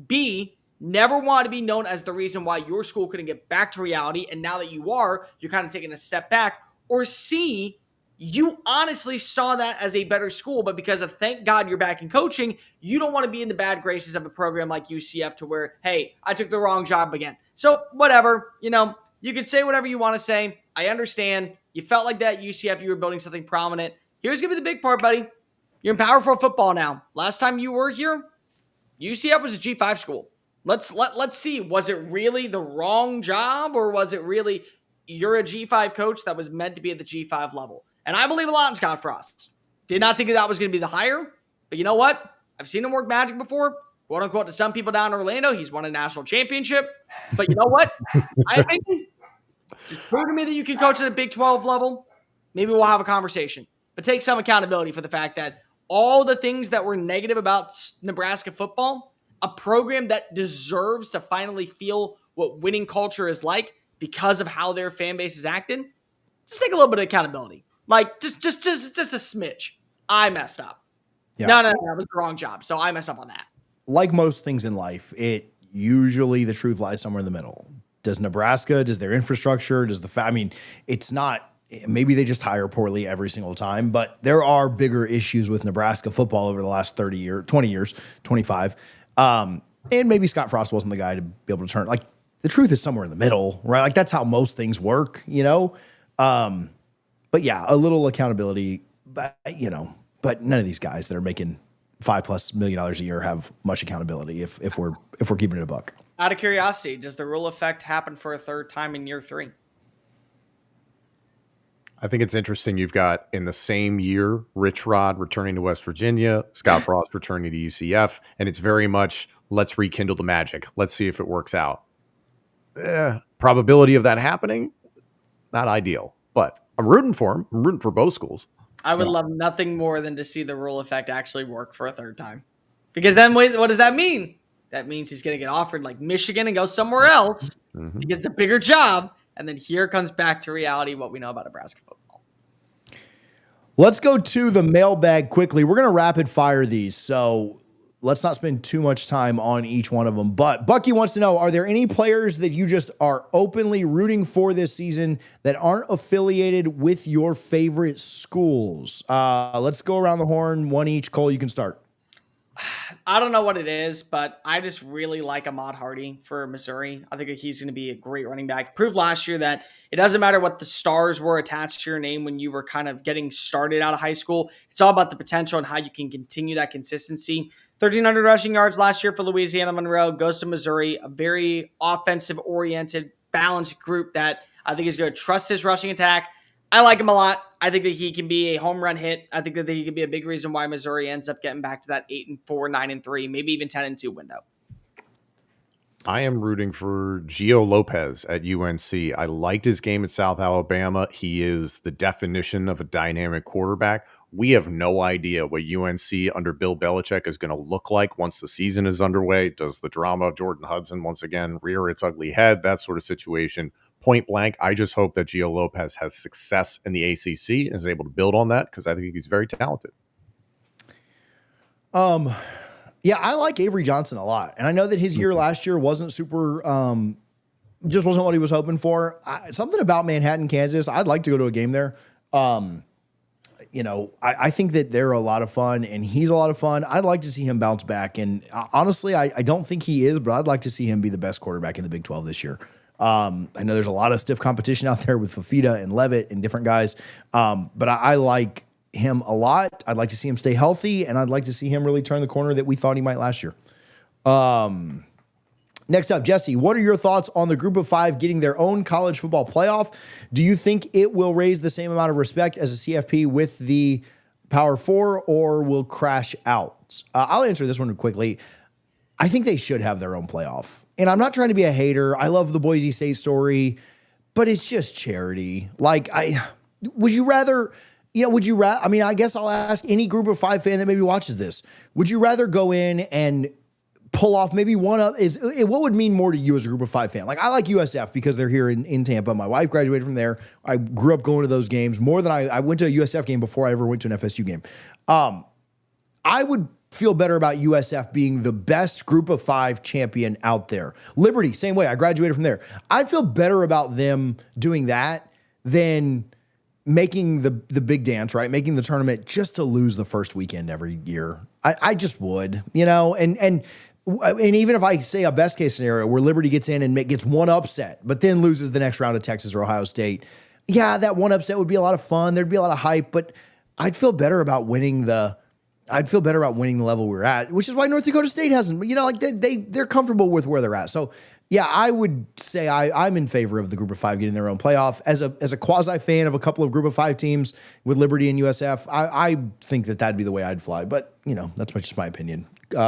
B, never wanted to be known as the reason why your school couldn't get back to reality, and now that you are, you're kind of taking a step back, or C, you honestly saw that as a better school, but because of thank God you're back in coaching, you don't want to be in the bad graces of a program like UCF to where, hey, I took the wrong job again. So whatever, you can say whatever you want to say. I understand. You felt like that UCF, you were building something prominent. Here's going to be the big part, buddy. You're in Power 4 football now. Last time you were here, UCF was a G5 school. Let's see. Was it really the wrong job, or was it really you're a G5 coach that was meant to be at the G5 level? And I believe a lot in Scott Frost. Did not think that was going to be the hire. But you know what? I've seen him work magic before. Quote unquote, to some people down in Orlando, he's won a national championship. But you know what? I think just prove to me that you can coach at a Big 12 level. Maybe we'll have a conversation. But take some accountability for the fact that all the things that were negative about Nebraska football, a program that deserves to finally feel what winning culture is like because of how their fan base is acting, just take a little bit of accountability. Like, just a smidge. I messed up. Yeah. No, that was the wrong job. So I messed up on that. Like most things in life, it usually the truth lies somewhere in the middle. Does Nebraska, does their infrastructure, it's not, maybe they just hire poorly every single time, but there are bigger issues with Nebraska football over the last 20 years, 25. And maybe Scott Frost wasn't the guy to be able to turn. Like, the truth is somewhere in the middle, right? Like, that's how most things work, But yeah, a little accountability, but none of these guys that are making $5+ million a year have much accountability if we're keeping it a buck. Out of curiosity, does the rule effect happen for a third time in year 3? I think it's interesting. You've got in the same year, Rich Rod returning to West Virginia, Scott Frost returning to UCF, and it's very much let's rekindle the magic. Let's see if it works out. Probability of that happening, not ideal, but I'm rooting for him. I'm rooting for both schools. I would love nothing more than to see the rule effect actually work for a third time. Because then what does that mean? That means he's going to get offered like Michigan and go somewhere else because it's a bigger job. And then here comes back to reality what we know about Nebraska football. Let's go to the mailbag quickly. We're going to rapid fire these. So let's not spend too much time on each one of them. But Bucky wants to know, are there any players that you just are openly rooting for this season that aren't affiliated with your favorite schools? Let's go around the horn, one each. Cole, you can start. I don't know what it is, but I just really like Ahmad Hardy for Missouri. I think that he's going to be a great running back. Proved last year that it doesn't matter what the stars were attached to your name when you were kind of getting started out of high school. It's all about the potential and how you can continue that consistency. 1,300 rushing yards last year for Louisiana Monroe, goes to Missouri, a very offensive-oriented, balanced group that I think is going to trust his rushing attack. I like him a lot. I think that he can be a home run hit. I think that he could be a big reason why Missouri ends up getting back to that 8-4, 9-3, maybe even 10-2 window. I am rooting for Gio Lopez at UNC. I liked his game at South Alabama. He is the definition of a dynamic quarterback. We have no idea what UNC under Bill Belichick is going to look like once the season is underway. Does the drama of Jordan Hudson once again rear its ugly head? That sort of situation. Point blank, I just hope that Gio Lopez has success in the ACC and is able to build on that because I think he's very talented. Yeah, I like Avery Johnson a lot. And I know that his year last year wasn't super, just wasn't what he was hoping for. Something about Manhattan, Kansas, I'd like to go to a game there. I think that they're a lot of fun and he's a lot of fun. I'd like to see him bounce back. And honestly, I don't think he is, but I'd like to see him be the best quarterback in the Big 12 this year. I know there's a lot of stiff competition out there with Fafita and Levitt and different guys. But I like him a lot. I'd like to see him stay healthy, and I'd like to see him really turn the corner that we thought he might last year. Next up, Jesse, what are your thoughts on the group of five getting their own college football playoff? Do you think it will raise the same amount of respect as a CFP with the Power Four or will crash out? I'll answer this one quickly. I think they should have their own playoff. And I'm not trying to be a hater. I love the Boise State story, but it's just charity. Like, would you rather, I mean, I guess I'll ask any group of five fan that maybe watches this. Would you rather go in and pull off maybe one of, what would mean more to you as a group of five fan? Like, I like USF because they're here in Tampa. My wife graduated from there. I grew up going to those games more than I went to a USF game before I ever went to an FSU game. I would feel better about USF being the best group of five champion out there. Liberty, same way. I graduated from there. I'd feel better about them doing that than making the big dance, right? Making the tournament just to lose the first weekend every year. I just would, and even if I say a best case scenario where Liberty gets in and gets one upset, but then loses the next round of Texas or Ohio State, yeah, that one upset would be a lot of fun. There'd be a lot of hype, but I'd feel better about winning the level we're at, which is why North Dakota State hasn't, they're comfortable with where they're at. So yeah, I would say I'm in favor of the group of five getting their own playoff. As a quasi fan of a couple of group of five teams with Liberty and USF, I think that'd be the way I'd fly, but that's just my opinion.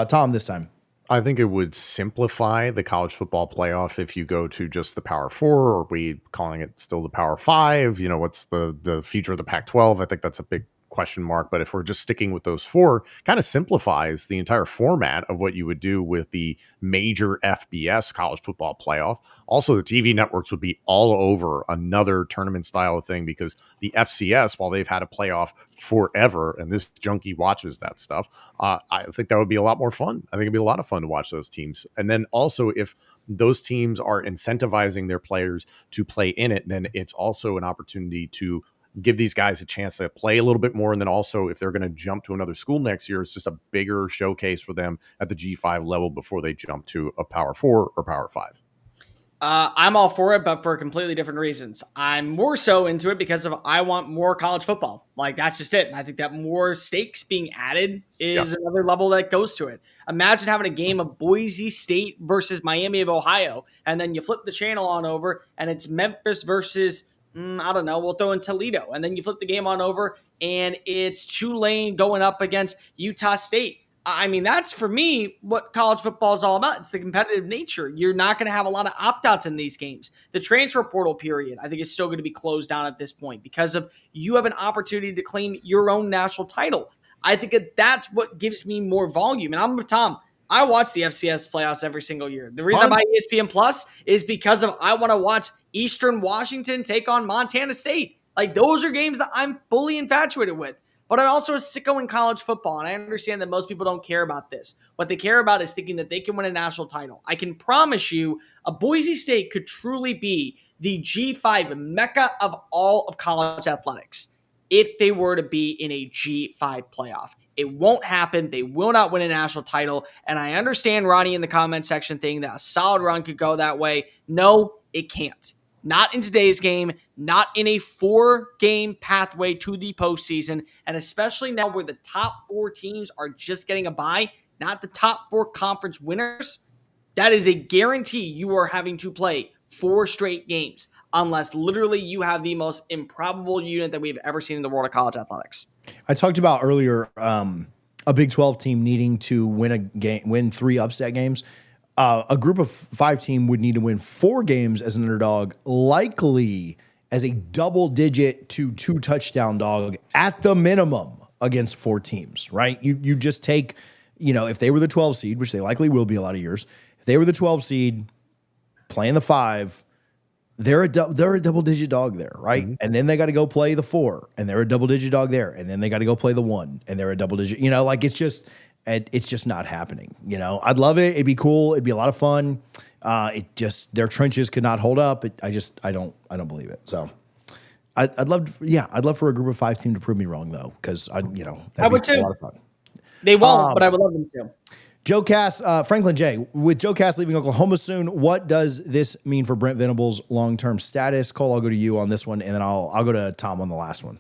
Tom, this time. I think it would simplify the college football playoff if you go to just the Power Four, or are we calling it still the Power Five? What's the future of the Pac-12? I think that's a big question mark, but if we're just sticking with those four, kind of simplifies the entire format of what you would do with the major FBS college football playoff. Also, the TV networks would be all over another tournament style of thing because the FCS, while they've had a playoff forever, and this junkie watches that stuff, I think that would be a lot more fun. I think it'd be a lot of fun to watch those teams. And then also, if those teams are incentivizing their players to play in it, then it's also an opportunity to give these guys a chance to play a little bit more. And then also, if they're going to jump to another school next year, it's just a bigger showcase for them at the G5 level before they jump to a Power 4 or Power 5. I'm all for it, but for completely different reasons. I'm more so into it because I want more college football. Like, that's just it. And I think that more stakes being added is another level that goes to it. Imagine having a game of Boise State versus Miami of Ohio, and then you flip the channel on over, and it's Memphis versus I don't know, we'll throw in Toledo. And then you flip the game on over and it's Tulane going up against Utah State. I mean, that's for me what college football is all about. It's the competitive nature. You're not going to have a lot of opt-outs in these games. The transfer portal period, I think, is still going to be closed down at this point because of you have an opportunity to claim your own national title. I think that's what gives me more volume. And I'm with Tom. I watch the FCS playoffs every single year. The reason I buy ESPN Plus is because I want to watch Eastern Washington take on Montana State. Like, those are games that I'm fully infatuated with. But I'm also a sicko in college football, and I understand that most people don't care about this. What they care about is thinking that they can win a national title. I can promise you a Boise State could truly be the G5 mecca of all of college athletics if they were to be in a G5 playoff. It won't happen. They will not win a national title. And I understand Ronnie in the comment section thinking that a solid run could go that way. No, it can't. Not in today's game, not in a 4-game pathway to the postseason, and especially now where the top 4 teams are just getting a bye, not the top 4 conference winners. That is a guarantee you are having to play 4 straight games, unless literally you have the most improbable unit that we've ever seen in the world of college athletics. I talked about earlier a Big 12 team needing to win 3 upset games. A group of 5 team would need to win 4 games as an underdog, likely as a double-digit to 2-touchdown dog at the minimum against 4 teams, right? You just take, if they were the 12 seed, which they likely will be a lot of years, if they were the 12 seed playing the 5, they're a double-digit dog there, right? Mm-hmm. And then they got to go play the 4, and they're a double-digit dog there, and then they got to go play the 1, and they're a double-digit. It's just not happening. I'd love it. It'd be cool. It'd be a lot of fun. Their trenches could not hold up. I don't believe it. So I'd love for a group of 5 team to prove me wrong though. Cause I would too. A lot of fun. They won't, but I would love them to. Joe Cass, Franklin J, with Joe Cass leaving Oklahoma soon, what does this mean for Brent Venables' long-term status? Cole, I'll go to you on this one, and then I'll go to Tom on the last one.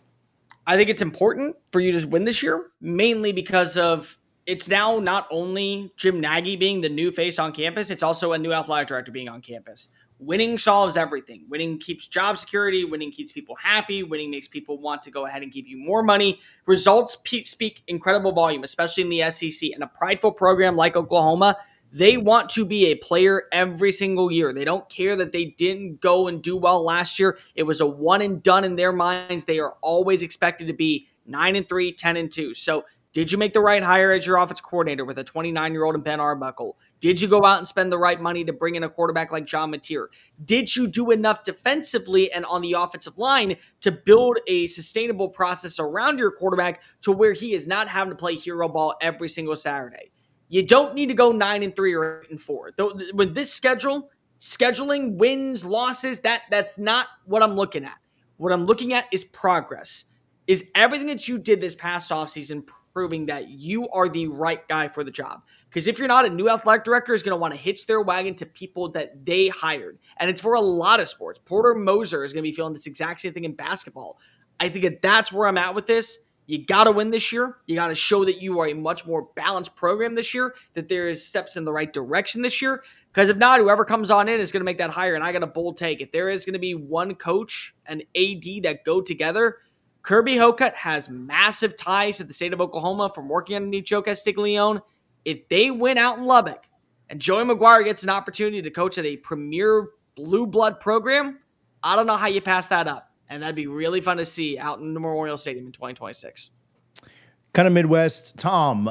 I think it's important for you to win this year, mainly because of it's now not only Jim Nagy being the new face on campus, it's also a new athletic director being on campus. Winning solves everything. Winning keeps job security. Winning keeps people happy. Winning makes people want to go ahead and give you more money. Results speak incredible volume, especially in the SEC. And a prideful program like Oklahoma, they want to be a player every single year. They don't care that they didn't go and do well last year. It was a one and done in their minds. They are always expected to be 9-3, 10-2. So did you make the right hire as your offensive coordinator with a 29-year-old in Ben Arbuckle? Did you go out and spend the right money to bring in a quarterback like John Mateer? Did you do enough defensively and on the offensive line to build a sustainable process around your quarterback to where he is not having to play hero ball every single Saturday? You don't need to go 9-3 or 8-4. With this scheduling wins, losses, that's not what I'm looking at. What I'm looking at is progress. Is everything that you did this past offseason proving that you are the right guy for the job? Because if you're not, a new athletic director is going to want to hitch their wagon to people that they hired. And it's for a lot of sports. Porter Moser is going to be feeling this exact same thing in basketball. I think that's where I'm at with this. You got to win this year. You got to show that you are a much more balanced program this year, that there is steps in the right direction this year. Because if not, whoever comes on in is going to make that hire. And I got a bold take. If there is going to be one coach and AD that go together, Kirby Hocutt has massive ties to the state of Oklahoma from working underneath Joe Castiglione. If they win out in Lubbock and Joey McGuire gets an opportunity to coach at a premier blue blood program, I don't know how you pass that up. And that'd be really fun to see out in the Memorial Stadium in 2026. Kind of Midwest, Tom,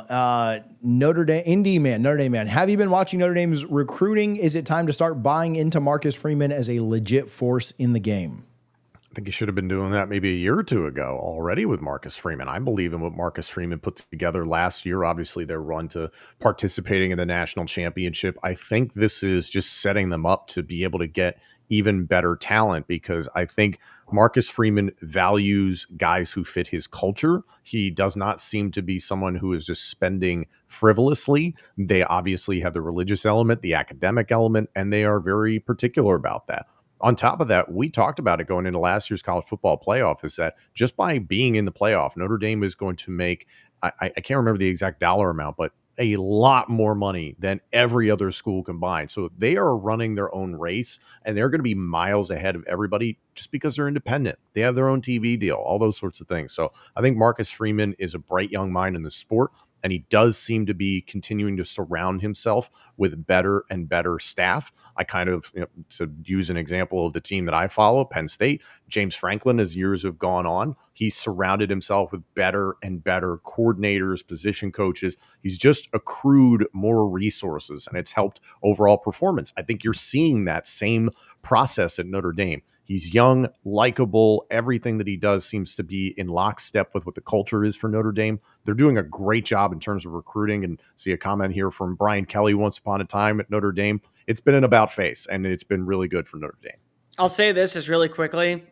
Notre Dame man. Have you been watching Notre Dame's recruiting? Is it time to start buying into Marcus Freeman as a legit force in the game? I think you should have been doing that maybe a year or two ago already with Marcus Freeman. I believe in what Marcus Freeman put together last year. Obviously, their run to participating in the national championship. I think this is just setting them up to be able to get even better talent, because I think Marcus Freeman values guys who fit his culture. He does not seem to be someone who is just spending frivolously. They obviously have the religious element, the academic element, and they are very particular about that. On top of that, we talked about it going into last year's college football playoff, is that just by being in the playoff, Notre Dame is going to make, I can't remember the exact dollar amount, but a lot more money than every other school combined. So they are running their own race, and they're going to be miles ahead of everybody just because they're independent. They have their own TV deal, all those sorts of things. So I think Marcus Freeman is a bright young mind in the sport, and he does seem to be continuing to surround himself with better and better staff. I kind of, to use an example of the team that I follow, Penn State, James Franklin, as years have gone on, he's surrounded himself with better and better coordinators, position coaches. He's just accrued more resources, and it's helped overall performance. I think you're seeing that same process at Notre Dame. He's young, likable. Everything that he does seems to be in lockstep with what the culture is for Notre Dame. They're doing a great job in terms of recruiting. And see a comment here from Brian Kelly once upon a time at Notre Dame. It's been an about face, and it's been really good for Notre Dame. I'll say this just really quickly.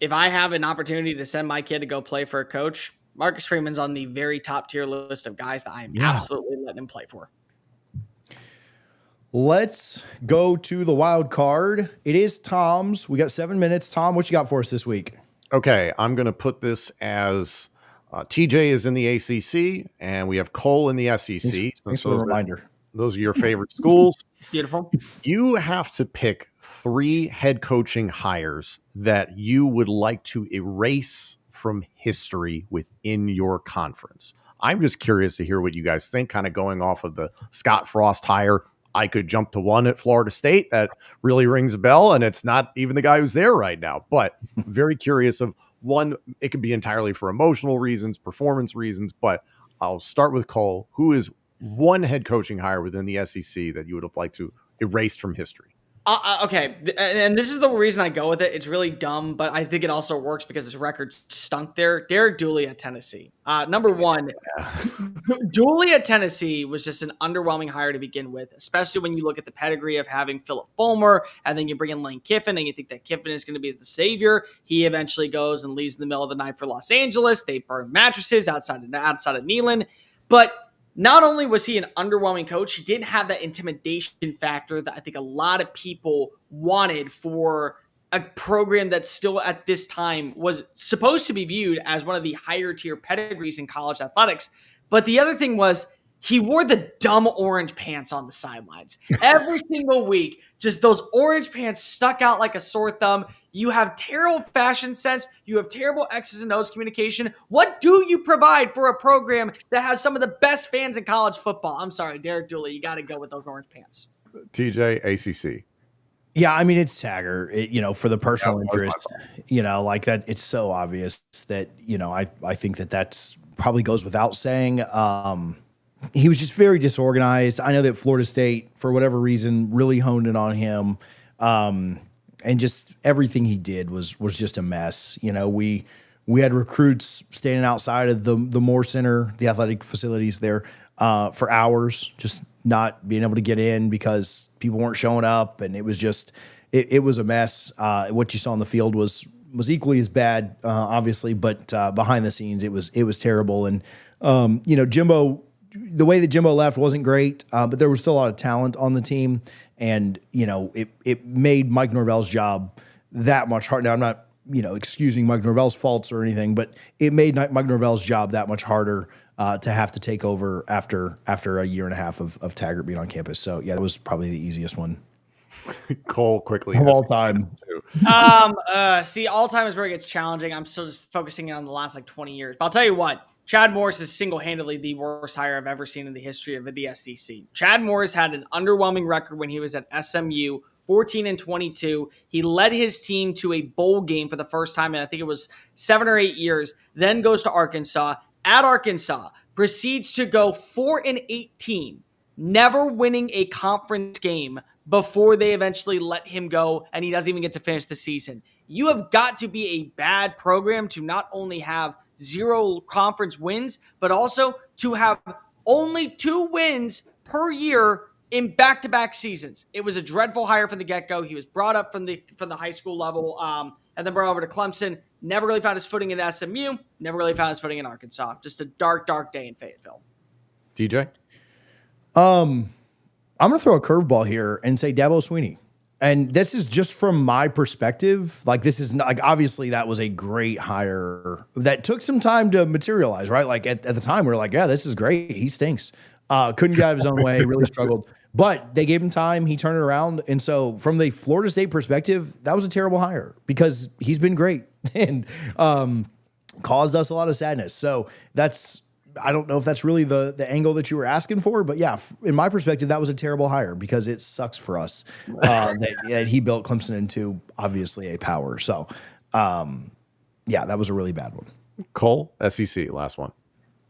If I have an opportunity to send my kid to go play for a coach, Marcus Freeman's on the very top tier list of guys that I am absolutely letting him play for. Let's go to the wild card. It is Tom's. We got 7 minutes. Tom, what you got for us this week? Okay, I'm going to put this as TJ is in the ACC, and we have Cole in the SEC. Thanks for the reminder. Those are your favorite schools. Beautiful. You have to pick 3 head coaching hires that you would like to erase from history within your conference. I'm just curious to hear what you guys think, kind of going off of the Scott Frost hire. I could jump to one at Florida State that really rings a bell, and it's not even the guy who's there right now. But very curious of one. It could be entirely for emotional reasons, performance reasons, but I'll start with Cole. Who is one head coaching hire within the SEC that you would have liked to erase from history? Okay, and this is the reason I go with it. It's really dumb, but I think it also works because his record stunk there. Derek Dooley at Tennessee. Number one, Dooley at Tennessee was just an underwhelming hire to begin with, especially when you look at the pedigree of having Philip Fulmer, and then you bring in Lane Kiffin, and you think that Kiffin is going to be the savior. He eventually goes and leaves in the middle of the night for Los Angeles. They burn mattresses outside of Neyland. But not only was he an underwhelming coach, he didn't have that intimidation factor that I think a lot of people wanted for a program that still at this time was supposed to be viewed as one of the higher tier pedigrees in college athletics. But the other thing was he wore the dumb orange pants on the sidelines. Every single week, just those orange pants stuck out like a sore thumb. You have terrible fashion sense. You have terrible X's and O's communication. What do you provide for a program that has some of the best fans in college football? I'm sorry, Derek Dooley, you got to go with those orange pants. TJ, ACC. Yeah, I mean, it's Taggart, for the personal interest, like that. It's so obvious that, I think that's probably goes without saying. He was just very disorganized. I know that Florida State, for whatever reason, really honed in on him. And just everything he did was just a mess. We had recruits standing outside of the Moore Center, the athletic facilities there, for hours, just not being able to get in because people weren't showing up, and it was just it was a mess. What you saw on the field was equally as bad, obviously, but behind the scenes it was terrible. And Jimbo, the way that Jimbo left wasn't great, but there was still a lot of talent on the team. And, it made Mike Norvell's job that much harder. Now, I'm not, excusing Mike Norvell's faults or anything, but it made Mike Norvell's job that much harder to have to take over after a year and a half of Taggart being on campus. So, yeah, that was probably the easiest one. Cole, quickly. Of all time. See, all time is where it gets challenging. I'm still just focusing on the last 20 years. But I'll tell you what. Chad Morris is single-handedly the worst hire I've ever seen in the history of the SEC. Chad Morris had an underwhelming record when he was at SMU, 14-22. He led his team to a bowl game for the first time in I think it was 7 or 8 years, then goes to Arkansas. At Arkansas, proceeds to go 4-18, never winning a conference game before they eventually let him go, and he doesn't even get to finish the season. You have got to be a bad program to not only have 0 conference wins, but also to have only 2 wins per year in back-to-back seasons. It was a dreadful hire from the get-go. He was brought up from the high school level, and then brought over to Clemson. Never really found his footing at SMU. Never really found his footing in Arkansas. Just a dark, dark day in Fayetteville. TJ? I'm going to throw a curveball here and say Dabo Swinney. And this is just from my perspective. This is not, obviously that was a great hire that took some time to materialize, right? At the time we were like, yeah, this is great. He stinks. Couldn't get out of his own way, really struggled. But they gave him time. He turned it around. And so from the Florida State perspective, that was a terrible hire because he's been great and caused us a lot of sadness. So I don't know if that's really the angle that you were asking for, but yeah, in my perspective, that was a terrible hire because it sucks for us that he built Clemson into obviously a power. So, yeah, that was a really bad one. Cole, SEC, last one.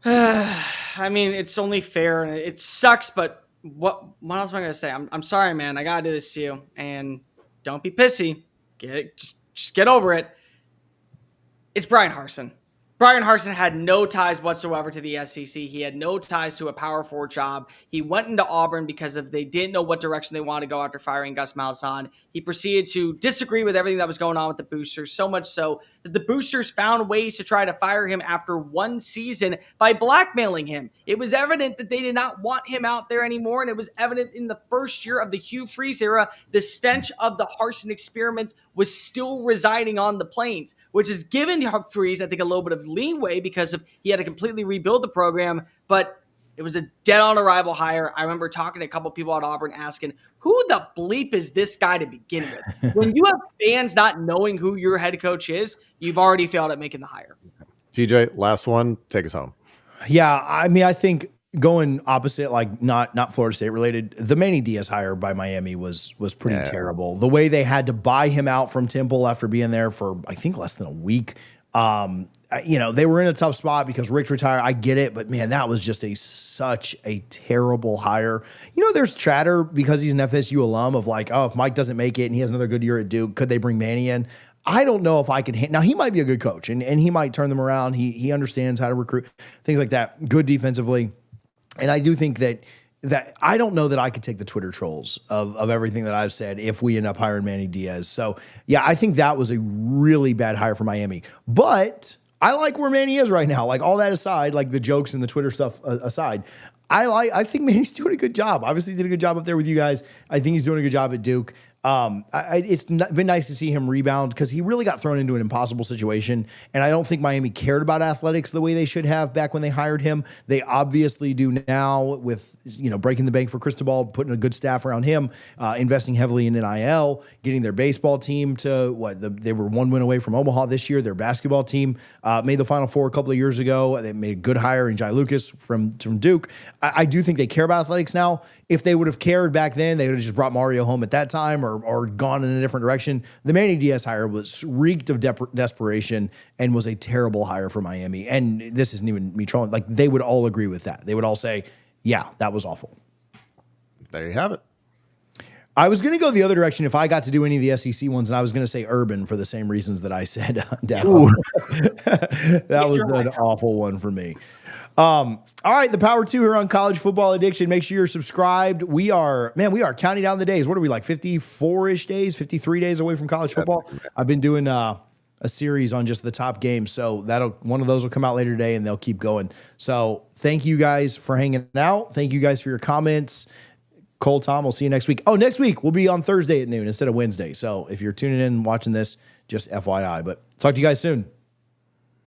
I mean, it's only fair and it sucks, but what else am I going to say? I'm sorry, man. I got to do this to you. And don't be pissy. Just get over it. It's Brian Harsin. Brian Harsin had no ties whatsoever to the SEC. He had no ties to a Power 4 job. He went into Auburn because they didn't know what direction they wanted to go after firing Gus Malzahn. He proceeded to disagree with everything that was going on with the boosters, so much so that the boosters found ways to try to fire him after one season by blackmailing him. It was evident that they did not want him out there anymore, and it was evident in the first year of the Hugh Freeze era, the stench of the Harsin experiments was still residing on the Plains, which has given Freeze, I think, a little bit of leeway because he had to completely rebuild the program, but it was a dead on arrival hire. I remember talking to a couple people at Auburn asking, who the bleep is this guy to begin with? When you have fans not knowing who your head coach is, you've already failed at making the hire. TJ, last one, take us home. Yeah, I mean, I think going opposite, like not Florida State related, the Manny Diaz hire by Miami was pretty terrible. The way they had to buy him out from Temple after being there for, I think, less than a week. They were in a tough spot because Rick retired. I get it, but man, that was just such a terrible hire. There's chatter because he's an FSU alum of like, oh, if Mike doesn't make it and he has another good year at Duke, could they bring Manny in? I don't know if I could. Now, he might be a good coach and he might turn them around. He understands how to recruit, things like that. Good defensively. And I do think that I don't know that I could take the Twitter trolls of everything that I've said if we end up hiring Manny Diaz. So, yeah, I think that was a really bad hire for Miami. But I like where Manny is right now. Like, all that aside, like the jokes and the Twitter stuff aside, I think Manny's doing a good job. Obviously, he did a good job up there with you guys. I think he's doing a good job at Duke. It's been nice to see him rebound because he really got thrown into an impossible situation. And I don't think Miami cared about athletics the way they should have back when they hired him. They obviously do now with, breaking the bank for Cristobal, putting a good staff around him, investing heavily in NIL, getting their baseball team to they were one win away from Omaha this year. Their basketball team made the Final Four a couple of years ago. They made a good hire in Jai Lucas from Duke. I do think they care about athletics now. If they would have cared back then, they would have just brought Mario home at that time or gone in a different direction. The Manny Diaz hire was reeked of desperation and was a terrible hire for Miami. And this isn't even me trolling. Like, they would all agree with that. They would all say, yeah, that was awful. There you have it. I was going to go the other direction if I got to do any of the SEC ones, and I was going to say Urban for the same reasons that I said. That was an awful one for me. All right, the Power 2 here on College Football Addiction. Make sure you're subscribed. We are counting down the days. What are we, like 54-ish days, 53 days away from college football? I've been doing a series on just the top games, so one of those will come out later today, and they'll keep going. So thank you guys for hanging out. Thank you guys for your comments. Cole, Tom, we'll see you next week. Oh, next week we'll be on Thursday at noon instead of Wednesday. So if you're tuning in and watching this, just FYI. But talk to you guys soon.